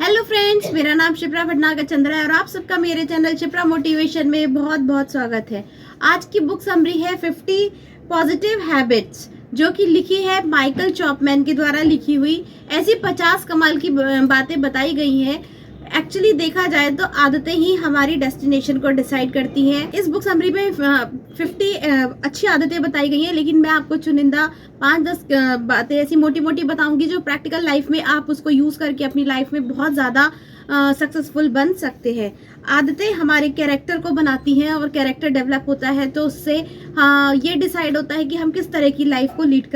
Hello friends, मेरा नाम शिप्रा भटनागर चंद्रा है और आप सबका मेरे चैनल शिप्रा मोटिवेशन में बहुत बहुत स्वागत है। आज की बुक समरी है 50 पॉजिटिव हैबिट्स, जो कि लिखी है माइकल चॉपमैन के द्वारा लिखी हुई। ऐसी 50 कमाल की बातें बताई गई हैं। एक्चुअली देखा जाए तो आदतें ही हमारी डेस्टिनेशन को डिसाइड करती हैं। इस बुक समरी में 50 अच्छी आदतें बताई गई हैं, लेकिन मैं आपको चुनिंदा 5-10 बातें ऐसी मोटी मोटी बताऊंगी जो प्रैक्टिकल लाइफ में आप उसको यूज करके अपनी लाइफ में बहुत ज़्यादा सक्सेसफुल बन सकते हैं। आदतें हमारे कैरेक्टर को बनाती हैं और कैरेक्टर डेवलप होता है तो उससे ये डिसाइड होता है कि हम किस तरह की लाइफ को लीड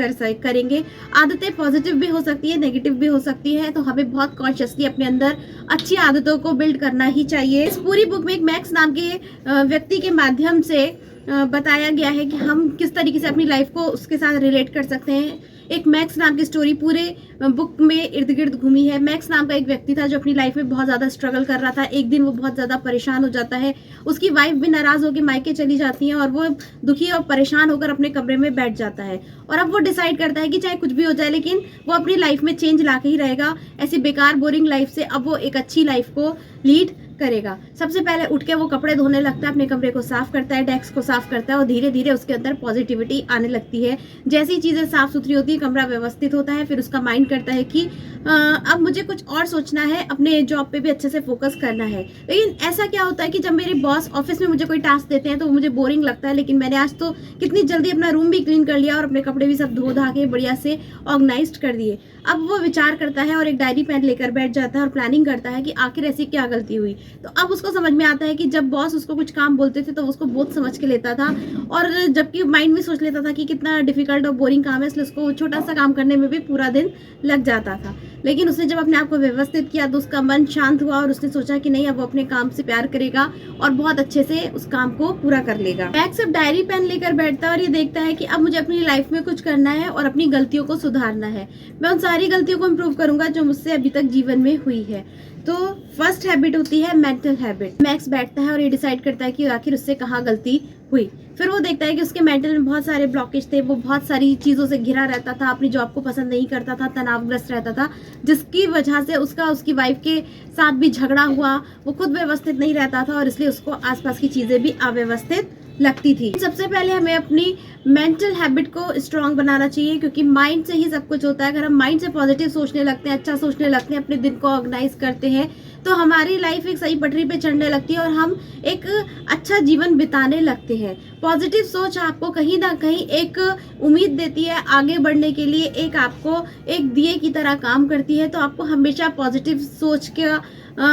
करेंगे। आदतें पॉजिटिव भी हो सकती है, नेगेटिव भी हो सकती है, तो हमें बहुत कॉन्शियसली अपने अंदर अच्छी आदतों को बिल्ड करना ही चाहिए। इस पूरी बुक में एक मैक्स नाम के व्यक्ति के माध्यम से बताया गया है कि हम किस तरीके से अपनी लाइफ को उसके साथ रिलेट कर सकते हैं। एक मैक्स नाम की स्टोरी पूरे बुक में इर्द गिर्द घूमी है। मैक्स नाम का एक व्यक्ति था जो अपनी लाइफ में बहुत ज़्यादा स्ट्रगल कर रहा था। एक दिन वो बहुत ज़्यादा परेशान हो जाता है, उसकी वाइफ भी नाराज़ होकर मायके चली जाती है और वो दुखी और परेशान होकर अपने कमरे में बैठ जाता है। और अब वो डिसाइड करता है कि चाहे कुछ भी हो जाए लेकिन वो अपनी लाइफ में चेंज ला के ही रहेगा। ऐसी बेकार बोरिंग लाइफ से अब वो एक अच्छी लाइफ को लीड करेगा। सबसे पहले उठ के वो कपड़े धोने लगता है, अपने कमरे को साफ करता है, डेस्क को साफ करता है और धीरे धीरे उसके अंदर पॉजिटिविटी आने लगती है। जैसी चीज़ें साफ सुथरी होती है, कमरा व्यवस्थित होता है, फिर उसका माइंड करता है कि अब मुझे कुछ और सोचना है, अपने जॉब पे भी अच्छे से फोकस करना है। लेकिन ऐसा क्या होता है कि जब मेरे बॉस ऑफिस में मुझे कोई टास्क देते हैं तो मुझे बोरिंग लगता है, लेकिन मैंने आज तो कितनी जल्दी अपना रूम भी क्लीन कर लिया और अपने कपड़े भी सब धो धा के बढ़िया से ऑर्गेनाइज्ड कर दिए। अब वो विचार करता है और एक डायरी पेन लेकर बैठ जाता है और प्लानिंग करता है कि आखिर ऐसी क्या गलती हुई। तो अब उसको समझ में आता है कि जब बॉस उसको कुछ काम बोलते थे तो उसको बहुत समझ के लेता था, और जबकि माइंड में सोच लेता था कि कितना डिफिकल्ट और बोरिंग काम है, इसलिए उसको छोटा सा काम करने में भी पूरा दिन लग जाता था। लेकिन उसने जब अपने आप को व्यवस्थित किया तो उसका मन शांत हुआ और उसने सोचा कि नहीं, अब वो अपने काम से प्यार करेगा और बहुत अच्छे से उस काम को पूरा कर लेगा। मैक्स अब डायरी पेन लेकर बैठता है और ये देखता है कि अब मुझे अपनी लाइफ में कुछ करना है और अपनी गलतियों को सुधारना है। मैं उन सारी गलतियों को इम्प्रूव करूंगा जो मुझसे अभी तक जीवन में हुई है। तो फर्स्ट हैबिट होती है मेंटल हैबिट। मैक्स बैठता है और ये डिसाइड करता है कि आखिर उससे कहाँ गलती हुई। फिर वो देखता है कि उसके मेंटल में बहुत सारे ब्लॉकेज थे, वो बहुत सारी चीज़ों से घिरा रहता था, अपनी जॉब को पसंद नहीं करता था, तनावग्रस्त रहता था, जिसकी वजह से उसकी वाइफ के साथ भी झगड़ा हुआ। वो खुद व्यवस्थित नहीं रहता था और इसलिए उसको आसपास की चीज़ें भी अव्यवस्थित लगती थी। सबसे पहले हमें अपनी मेंटल हैबिट को स्ट्रांग बनाना चाहिए, क्योंकि माइंड से ही सब कुछ होता है। अगर हम माइंड से पॉजिटिव सोचने लगते हैं, अच्छा सोचने लगते हैं, अपने दिन को ऑर्गेनाइज करते हैं, तो हमारी लाइफ एक सही पटरी पे चढ़ने लगती है और हम एक अच्छा जीवन बिताने लगते हैं। पॉजिटिव सोच आपको कहीं ना कहीं एक उम्मीद देती है आगे बढ़ने के लिए, एक आपको एक दिए की तरह काम करती है। तो आपको हमेशा पॉजिटिव सोच का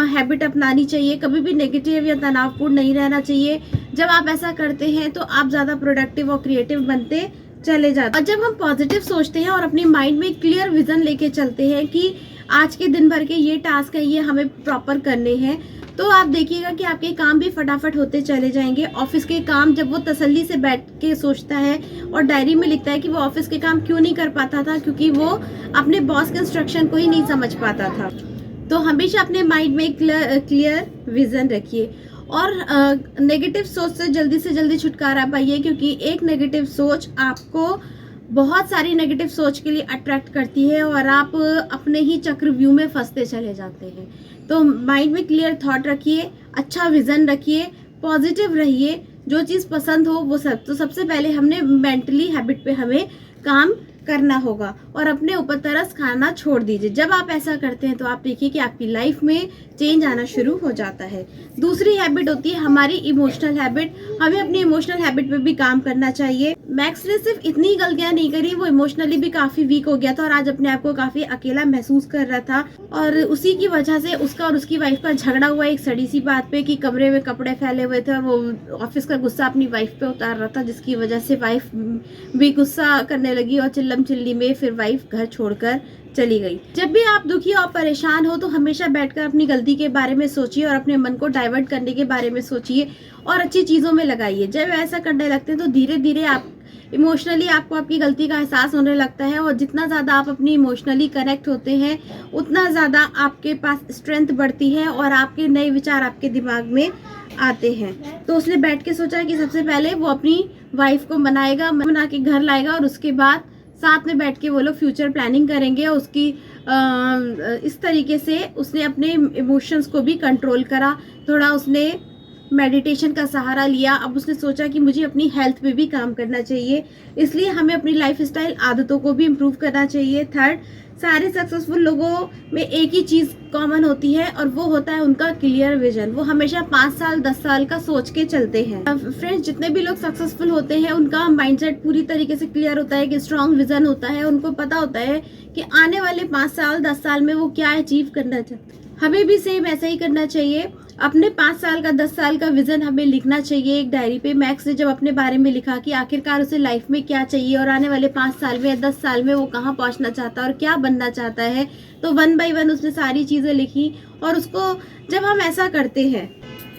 हैबिट अपनानी चाहिए, कभी भी नेगेटिव या तनावपूर्ण नहीं रहना चाहिए। जब आप ऐसा करते हैं तो आप ज़्यादा प्रोडक्टिव और क्रिएटिव बनते चले जाते हैं। और जब हम पॉजिटिव सोचते हैं और अपने माइंड में क्लियर विजन लेके चलते हैं कि आज के दिन भर के ये टास्क है, ये हमें प्रॉपर करने हैं, तो आप देखिएगा कि आपके काम भी फटाफट होते चले जाएंगे। ऑफिस के काम जब वो तसल्ली से बैठ के सोचता है और डायरी में लिखता है कि वो ऑफिस के काम क्यों नहीं कर पाता था, क्योंकि वो अपने बॉस के इंस्ट्रक्शन को ही नहीं समझ पाता था। तो हमेशा अपने माइंड में क्लियर विजन रखिए और नेगेटिव सोच से जल्दी छुटकारा पाइए, क्योंकि एक नेगेटिव सोच आपको बहुत सारी नेगेटिव सोच के लिए अट्रैक्ट करती है और आप अपने ही चक्रव्यूह में फंसते चले जाते हैं। तो माइंड में क्लियर थॉट रखिए, अच्छा विजन रखिए, पॉजिटिव रहिए, जो चीज़ पसंद हो वो सब। तो सबसे पहले हमने मेंटली हैबिट पे हमें काम करना होगा और अपने ऊपर तरस खाना छोड़ दीजिए। जब आप ऐसा करते हैं तो आप देखिए कि आपकी लाइफ में चेंज आना शुरू हो जाता है। दूसरी हैबिट होती है हमारी इमोशनल हैबिट। हमें अपनी इमोशनल हैबिट पे भी काम करना चाहिए। मैक्स ने सिर्फ इतनी गलतियां नहीं करी, वो इमोशनली भी काफी वीक हो गया था और आज अपने आप को काफी अकेला महसूस कर रहा था, और उसी की वजह से उसका और उसकी वाइफ का झगड़ा हुआ एक सड़ी सी बात पे कि कमरे में कपड़े फैले हुए थे और वो ऑफिस का गुस्सा अपनी वाइफ पे उतार रहा था, जिसकी वजह से वाइफ भी गुस्सा करने लगी और चिल्लम चिल्ली में फिर वाइफ घर छोड़कर चली गई। जब भी आप दुखी और परेशान हो तो हमेशा बैठकर अपनी गलती के बारे में सोचिए और अपने मन को डाइवर्ट करने के बारे में सोचिए और अच्छी चीज़ों में लगाइए। जब ऐसा करने लगते हैं तो धीरे धीरे आप इमोशनली आपको आपकी गलती का एहसास होने लगता है, और जितना ज़्यादा आप अपनी इमोशनली कनेक्ट होते हैं उतना ज़्यादा आपके पास स्ट्रेंथ बढ़ती है और आपके नए विचार आपके दिमाग में आते हैं। तो उसने बैठ के सोचा कि सबसे पहले वो अपनी वाइफ को मना के घर लाएगा और उसके बाद साथ में बैठ के वो लोग फ्यूचर प्लानिंग करेंगे। उसकी इस तरीके से उसने अपने इमोशंस को भी कंट्रोल करा, थोड़ा उसने मेडिटेशन का सहारा लिया। अब उसने सोचा कि मुझे अपनी हेल्थ पे भी काम करना चाहिए, इसलिए हमें अपनी लाइफस्टाइल आदतों को भी इम्प्रूव करना चाहिए। थर्ड, सारे सक्सेसफुल लोगों में एक ही चीज़ कॉमन होती है और वो होता है उनका क्लियर विजन। वो हमेशा 5 साल 10 साल का सोच के चलते हैं। फ्रेंड्स, जितने भी लोग सक्सेसफुल होते हैं उनका माइंडसेट पूरी तरीके से क्लियर होता है कि स्ट्रॉन्ग विजन होता है। उनको पता होता है कि आने वाले 5 साल 10 साल में वो क्या अचीव करना चाहते हैं। हमें भी सेम ऐसा ही करना चाहिए। अपने 5 साल का 10 साल का विजन हमें लिखना चाहिए एक डायरी पे। मैक्स ने जब अपने बारे में लिखा कि आखिरकार उसे लाइफ में क्या चाहिए और आने वाले 5 साल में या 10 साल में वो कहाँ पहुंचना चाहता है और क्या बनना चाहता है, तो 1 बाय 1 उसने सारी चीजें लिखी। और उसको जब हम ऐसा करते हैं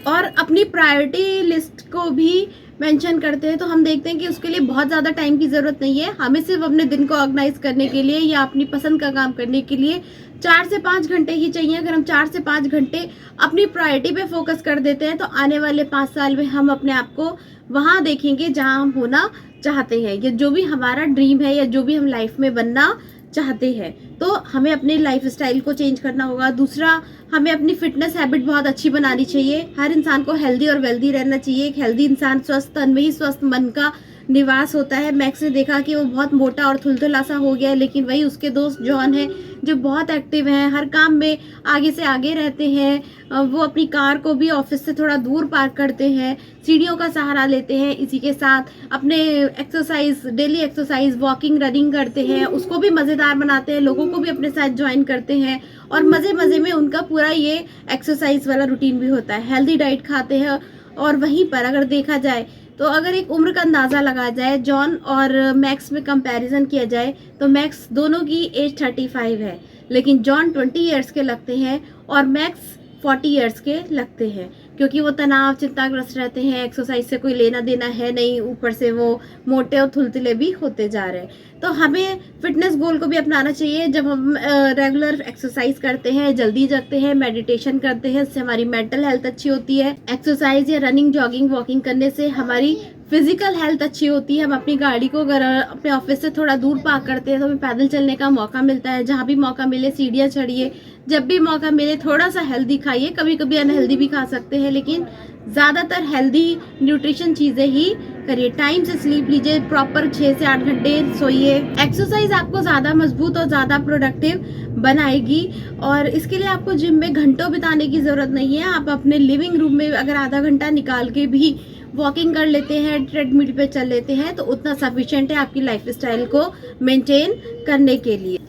और अपनी प्रायोरिटी लिस्ट को भी मेंशन करते हैं तो हम देखते हैं कि उसके लिए बहुत ज़्यादा टाइम की ज़रूरत नहीं है। हमें सिर्फ अपने दिन को ऑर्गेनाइज करने के लिए या अपनी पसंद का काम करने के लिए 4 से 5 घंटे ही चाहिए। अगर हम 4 से 5 घंटे अपनी प्रायोरिटी पे फोकस कर देते हैं तो आने वाले 5 साल में हम अपने आप को वहाँ देखेंगे जहाँ हम होना चाहते हैं, या जो भी हमारा ड्रीम है या जो भी हम लाइफ में बनना चाहते हैं। तो हमें अपने लाइफ स्टाइल को चेंज करना होगा। दूसरा, हमें अपनी फिटनेस हैबिट बहुत अच्छी बनानी चाहिए। हर इंसान को हेल्दी और वेल्दी रहना चाहिए। एक हेल्दी इंसान स्वस्थ तन में ही स्वस्थ मन का निवास होता है। मैक्स ने देखा कि वो बहुत मोटा और थुलथुला सा हो गया है, लेकिन वही उसके दोस्त जॉन है जो बहुत एक्टिव हैं, हर काम में आगे से आगे रहते हैं। वो अपनी कार को भी ऑफिस से थोड़ा दूर पार्क करते हैं, सीढ़ियों का सहारा लेते हैं। इसी के साथ अपने exercise, daily exercise, walking, running करते हैं, उसको भी मज़ेदार बनाते हैं, लोगों को भी अपने साथ ज्वाइन करते हैं और मज़े मज़े में उनका पूरा ये एक्सरसाइज वाला रूटीन भी होता है। हेल्दी डाइट खाते हैं। और वहीं पर अगर देखा जाए तो अगर एक उम्र का अंदाज़ा लगाया जाए, जॉन और मैक्स में कंपैरिजन किया जाए तो मैक्स दोनों की एज 35 है, लेकिन जॉन 20 ईयर्स के लगते हैं और मैक्स 40 ईयर्स के लगते हैं, क्योंकि वो तनाव चिंताग्रस्त रहते हैं, एक्सरसाइज से कोई लेना देना है नहीं, ऊपर से वो मोटे और थुलथुले भी होते जा रहे हैं। तो हमें फिटनेस गोल को भी अपनाना चाहिए। जब हम रेगुलर एक्सरसाइज करते हैं, जल्दी जगते हैं, मेडिटेशन करते हैं, इससे हमारी मेंटल हेल्थ अच्छी होती है। एक्सरसाइज या रनिंग, जॉगिंग, वॉकिंग करने से हमारी फिजिकल हेल्थ अच्छी होती है। हम अपनी गाड़ी को अगर अपने ऑफिस से थोड़ा दूर पार्क करते हैं तो हमें पैदल चलने का मौका मिलता है। जहाँ भी मौका मिले सीढ़ियाँ चढ़िए, जब भी मौका मिले थोड़ा सा हेल्दी खाइए। कभी कभी अनहेल्दी भी खा सकते हैं, लेकिन ज़्यादातर हेल्दी न्यूट्रिशन चीज़ें ही करिए। टाइम से स्लीप लीजिए, प्रॉपर 6 से 8 घंटे सोइए। एक्सरसाइज आपको ज़्यादा मजबूत और ज़्यादा प्रोडक्टिव बनाएगी और इसके लिए आपको जिम में घंटों बिताने की ज़रूरत नहीं है। आप अपने लिविंग रूम में अगर आधा घंटा निकाल के भी वॉकिंग कर लेते हैं, ट्रेडमिल पे चल लेते हैं, तो उतना सफिशिएंट है आपकी लाइफस्टाइल को मेंटेन करने के लिए।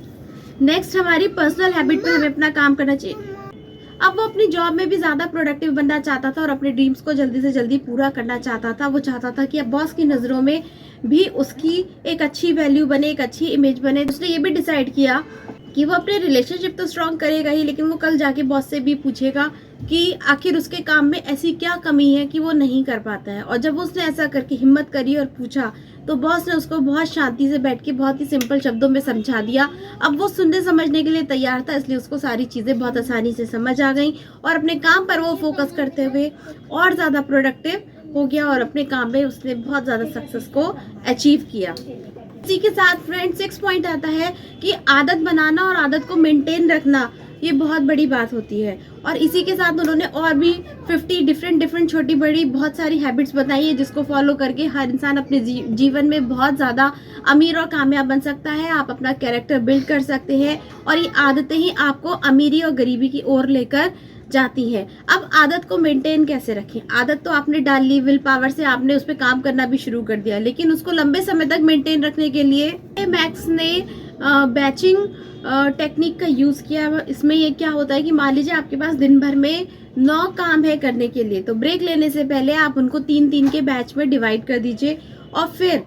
नेक्स्ट, हमारी पर्सनल हैबिट पे हमें अपना काम करना चाहिए। अब वो अपनी जॉब में भी ज़्यादा प्रोडक्टिव बनना चाहता था और अपने ड्रीम्स को जल्दी से जल्दी पूरा करना चाहता था। वो चाहता था कि अब बॉस की नज़रों में भी उसकी एक अच्छी वैल्यू बने, एक अच्छी इमेज बने। उसने ये भी डिसाइड किया कि वो अपने रिलेशनशिप तो स्ट्रॉन्ग करेगा ही, लेकिन वो कल जाके बॉस से भी पूछेगा कि आखिर उसके काम में ऐसी क्या कमी है कि वो नहीं कर पाता है। और जब उसने ऐसा करके हिम्मत करी और पूछा तो बॉस ने उसको बहुत शांति से बैठ के बहुत ही सिंपल शब्दों में समझा दिया। अब वो सुनने समझने के लिए तैयार था, इसलिए उसको सारी चीज़ें बहुत आसानी से समझ आ गई और अपने काम पर वो फोकस करते हुए और ज़्यादा प्रोडक्टिव हो गया और अपने काम में उसने बहुत ज़्यादा सक्सेस को अचीव किया। इसी के साथ फ्रेंड 6 पॉइंट आता है कि आदत बनाना और आदत को मेंटेन रखना ये बहुत बड़ी बात होती है। और इसी के साथ उन्होंने और भी 50 डिफरेंट छोटी बड़ी बहुत सारी हैबिट्स बताई है जिसको फॉलो करके हर इंसान अपने जीवन में बहुत ज़्यादा अमीर और कामयाब बन सकता है। आप अपना कैरेक्टर बिल्ड कर सकते हैं और ये आदतें ही आपको अमीरी और गरीबी की ओर लेकर जाती है। अब आदत को मेंटेन कैसे रखें? आदत तो आपने डाल ली, विल पावर से आपने उस पर काम करना भी शुरू कर दिया, लेकिन उसको लंबे समय तक मेंटेन रखने के लिए मैक्स ने बैचिंग टेक्निक का यूज़ किया। इसमें ये क्या होता है कि मान लीजिए आपके पास दिन भर में 9 काम है करने के लिए, तो ब्रेक लेने से पहले आप उनको 3-3 के बैच में डिवाइड कर दीजिए और फिर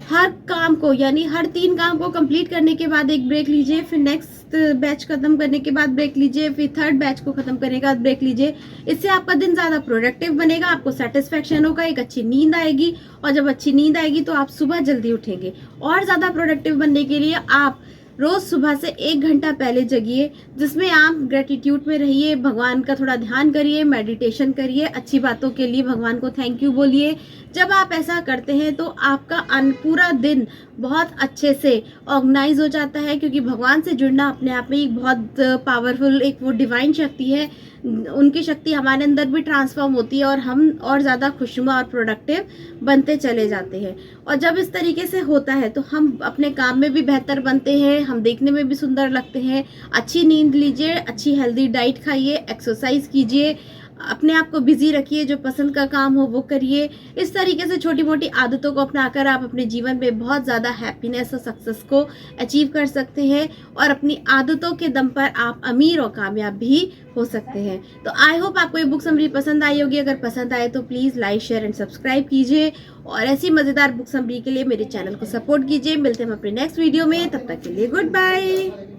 हर काम को, यानी हर 3 काम को कंप्लीट करने के बाद एक ब्रेक लीजिए, फिर नेक्स्ट बैच खत्म करने के बाद ब्रेक लीजिए, फिर थर्ड बैच को खत्म करने के बाद ब्रेक लीजिए। इससे आपका दिन ज़्यादा प्रोडक्टिव बनेगा, आपको सेटिस्फेक्शन होगा, एक अच्छी नींद आएगी और जब अच्छी नींद आएगी तो आप सुबह जल्दी उठेंगे। और ज़्यादा प्रोडक्टिव बनने के लिए आप रोज़ सुबह से 1 घंटा पहले जगिए, जिसमें आप ग्रेटिट्यूड में रहिए, भगवान का थोड़ा ध्यान करिए, मेडिटेशन करिए, अच्छी बातों के लिए भगवान को थैंक यू बोलिए। जब आप ऐसा करते हैं तो आपका पूरा दिन बहुत अच्छे से ऑर्गेनाइज हो जाता है, क्योंकि भगवान से जुड़ना अपने आप में एक बहुत पावरफुल एक वो डिवाइन शक्ति है। उनकी शक्ति हमारे अंदर भी ट्रांसफॉर्म होती है और हम और ज़्यादा खुशनुमा और प्रोडक्टिव बनते चले जाते हैं। और जब इस तरीके से होता है तो हम अपने काम में भी बेहतर बनते हैं, हम देखने में भी सुंदर लगते हैं। अच्छी नींद लीजिए, अच्छी हेल्दी डाइट खाइए, एक्सरसाइज कीजिए, अपने आप को बिजी रखिए, जो पसंद का काम हो वो करिए। इस तरीके से छोटी मोटी आदतों को अपनाकर आप अपने जीवन में बहुत ज़्यादा हैप्पीनेस और सक्सेस को अचीव कर सकते हैं और अपनी आदतों के दम पर आप अमीर और कामयाब भी हो सकते हैं। तो आई होप आपको ये बुक समरी पसंद आई होगी। अगर पसंद आए तो please like, share and subscribe कीजिए और ऐसी मज़ेदार बुक समरी के लिए मेरे चैनल को सपोर्ट कीजिए। मिलते हैं हम अपने नेक्स्ट वीडियो में, तब तक के लिए गुड बाय।